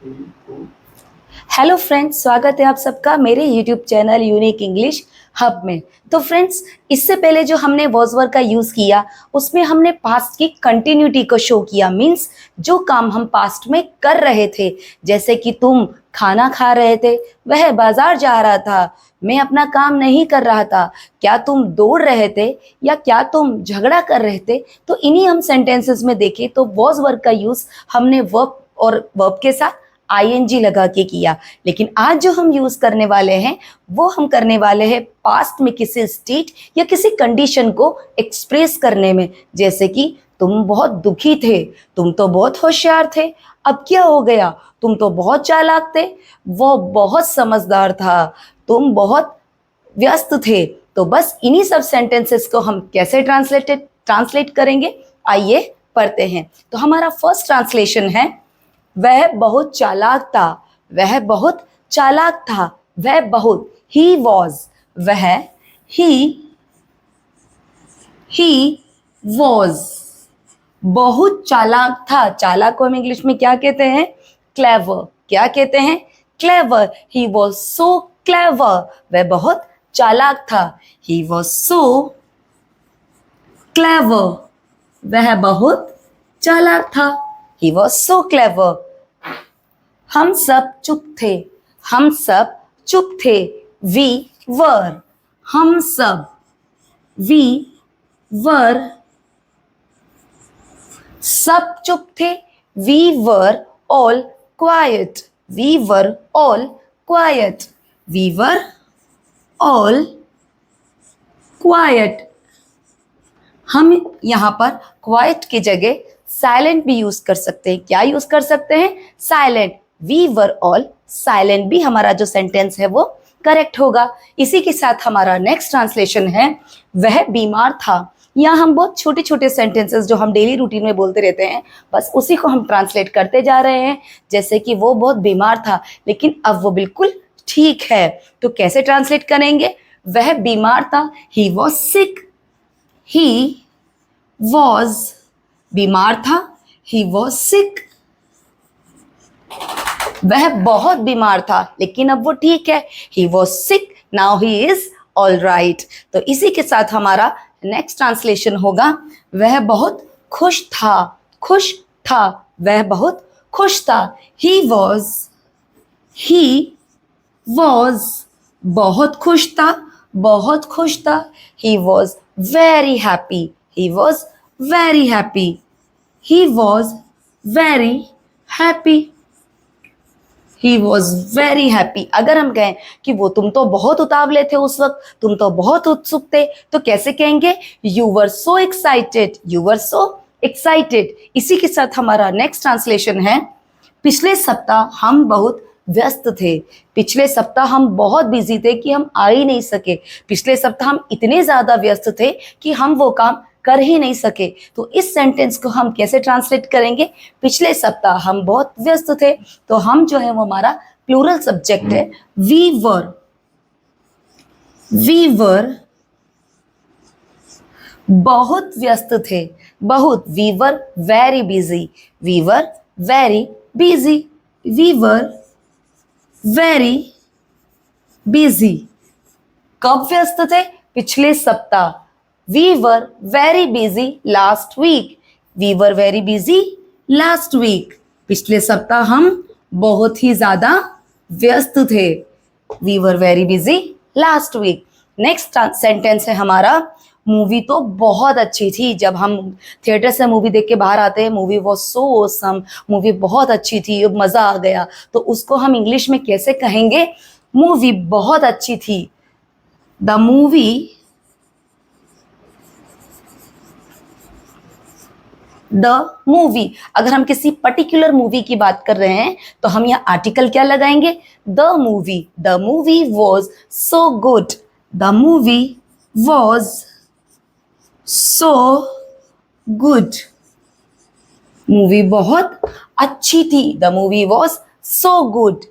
Hello friends, स्वागत है आप सबका मेरे YouTube channel unique English hub में। तो फ्रेंड्स, इससे पहले जो हमने वॉज वर्क का यूज़ किया उसमें हमने पास्ट की कंटिन्यूटी को शो किया। मीन्स जो काम हम पास्ट में कर रहे थे, जैसे कि तुम खाना खा रहे थे, वह बाजार जा रहा था, मैं अपना काम नहीं कर रहा था, क्या तुम दौड़ रहे थे या क्या तुम झगड़ा कर रहे थे। तो इन्हीं हम सेंटेंसेस में देखें तो वॉज वर्क का यूज़ हमने वर्ब और वर्ब के साथ आईएनजी लगा के किया। लेकिन आज जो हम यूज करने वाले हैं वो हम करने वाले हैं पास्ट में किसी स्टेट या किसी कंडीशन को एक्सप्रेस करने में। जैसे कि तुम बहुत दुखी थे, तुम तो बहुत होशियार थे, अब क्या हो गया, तुम तो बहुत चालाक थे, वो बहुत समझदार था, तुम बहुत व्यस्त थे। तो बस इन्हीं सब सेंटेंसेस को हम कैसे ट्रांसलेट करेंगे, आइए पढ़ते हैं। तो हमारा फर्स्ट ट्रांसलेशन है, वह बहुत चालाक था, वह बहुत चालाक था, वह बहुत, ही वॉज, वह, ही वॉज बहुत चालाक था। चालाक को हम इंग्लिश में क्या कहते हैं, क्लेवर। क्या कहते हैं, clever. He was so clever, वह बहुत चालाक था। ही वॉज सो क्लेवर, वह बहुत चालाक था। He was so clever. हम सब चुप थे, हम सब चुप थे, वी वर, हम सब, वी वर, सब चुप थे, we were all quiet, we were all quiet, we were all quiet. हम यहाँ पर क्वाइट की जगह साइलेंट भी यूज कर सकते हैं। क्या यूज कर सकते हैं, silent. We were all silent भी हमारा जो सेंटेंस है वो करेक्ट होगा। इसी के साथ हमारा नेक्स्ट ट्रांसलेशन है, वह बीमार था। यहाँ हम बहुत छोटे छोटे सेंटेंसेस जो हम डेली रूटीन में बोलते रहते हैं, बस उसी को हम ट्रांसलेट करते जा रहे हैं। जैसे कि वो बहुत बीमार था लेकिन अब वो बिल्कुल ठीक है। तो कैसे ट्रांसलेट करेंगे, वह बीमार था, he was sick, he was, बीमार था, ही वॉज सिक। वह बहुत बीमार था लेकिन अब वो ठीक है, he was sick, now he is all right. तो इसी के साथ हमारा नेक्स्ट ट्रांसलेशन होगा, वह बहुत खुश था, खुश था, वह बहुत खुश था। ही वॉज बहुत खुश था, बहुत खुश था। He was very happy, he was very happy, he was very happy, he was very happy. अगर हम कहें कि वो तुम तो बहुत उतावले थे उस वक्त, तुम तो बहुत उत्सुक थे, तो कैसे कहेंगे, you were so excited, you were so excited. इसी के साथ हमारा नेक्स्ट ट्रांसलेशन है, पिछले सप्ताह हम बहुत व्यस्त थे, पिछले सप्ताह हम बहुत बिजी थे कि हम आ ही नहीं सके, पिछले सप्ताह हम इतने ज्यादा व्यस्त थे कि हम वो काम कर ही नहीं सके। तो इस सेंटेंस को हम कैसे ट्रांसलेट करेंगे, पिछले सप्ताह हम बहुत व्यस्त थे, तो हम जो है वो हमारा प्लूरल सब्जेक्ट है, वी वर बहुत व्यस्त थे, बहुत, we were very busy, we were very busy, we were very busy. कब व्यस्त थे, पिछले सप्ताह। We were very busy last week, we were very busy last week. पिछले सप्ताह हम बहुत ही ज्यादा व्यस्त थे, we were very busy last week. Next sentence है हमारा, मूवी तो बहुत अच्छी थी। जब हम थिएटर से मूवी देख के बाहर आते हैं, movie was so awesome, movie बहुत अच्छी थी, मजा आ गया। तो उसको हम इंग्लिश में कैसे कहेंगे, मूवी बहुत अच्छी थी, द मूवी। अगर हम किसी पर्टिकुलर मूवी की बात कर रहे हैं तो हम यहाँ आर्टिकल क्या लगाएंगे, the movie was so good, the movie was so good, movie बहुत अच्छी थी, the movie was so good.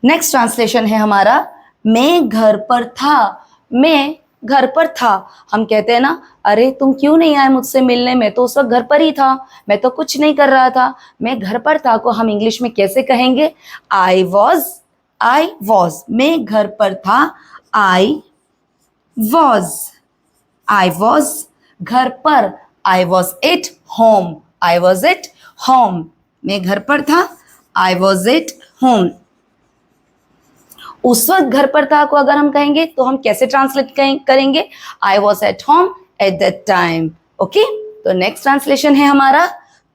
Next translation है हमारा, मैं घर पर था, मैं घर पर था। हम कहते हैं ना, अरे तुम क्यों नहीं आए मुझसे मिलने, मैं तो उस वक्त घर पर ही था, मैं तो कुछ नहीं कर रहा था, मैं घर पर था को हम इंग्लिश में कैसे कहेंगे? आई वॉज, मैं घर पर था, आई वॉज घर पर, आई वॉज एट होम, मैं घर पर था, आई वॉज एट होम। उस वक्त घर पर था को अगर हम कहेंगे तो हम कैसे ट्रांसलेट करेंगे? I was at home at that time. Okay, तो नेक्स्ट ट्रांसलेशन है हमारा,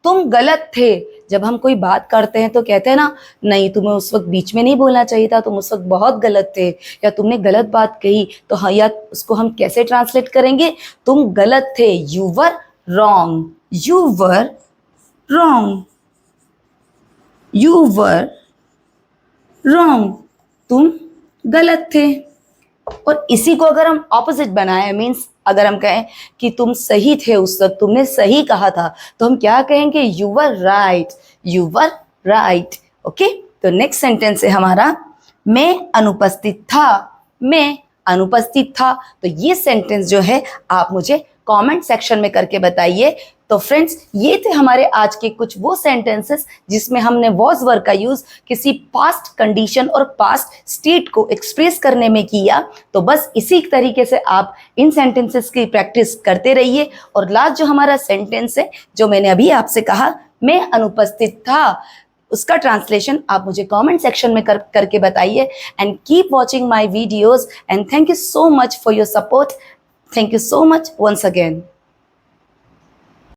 तुम गलत थे। जब हम कोई बात करते हैं तो कहते हैं ना, नहीं तुम्हें उस वक्त बीच में नहीं बोलना चाहिए था, तुम उस वक्त बहुत गलत थे, या तुमने गलत बात कही, तो हाँ, या उसको हम कैसे ट्रांसलेट करेंगे? तुम गलत थे, यू वर रॉन्ग, तुम गलत थे। और इसी को अगर हम ऑपोजिट बनाए, मीन्स अगर हम कहें कि तुम सही थे उस वक्त, तुमने सही कहा था, तो हम क्या कहेंगे? You were right. ओके, तो नेक्स्ट सेंटेंस है हमारा, मैं अनुपस्थित था। तो ये सेंटेंस जो है आप मुझे कमेंट सेक्शन में करके बताइए। तो फ्रेंड्स, ये थे हमारे आज के कुछ वो सेंटेंसेस जिसमें हमने वॉज वर्ब का यूज किसी पास्ट कंडीशन और पास्ट स्टेट को एक्सप्रेस करने में किया। तो बस इसी तरीके से आप इन सेंटेंसेस की प्रैक्टिस करते रहिए। और लास्ट जो हमारा सेंटेंस है, जो मैंने अभी आपसे कहा, मैं अनुपस्थित था, उसका ट्रांसलेशन आप मुझे कमेंट सेक्शन में करके बताइए। And keep watching my videos and thank you so much for your support. Thank you so much once again.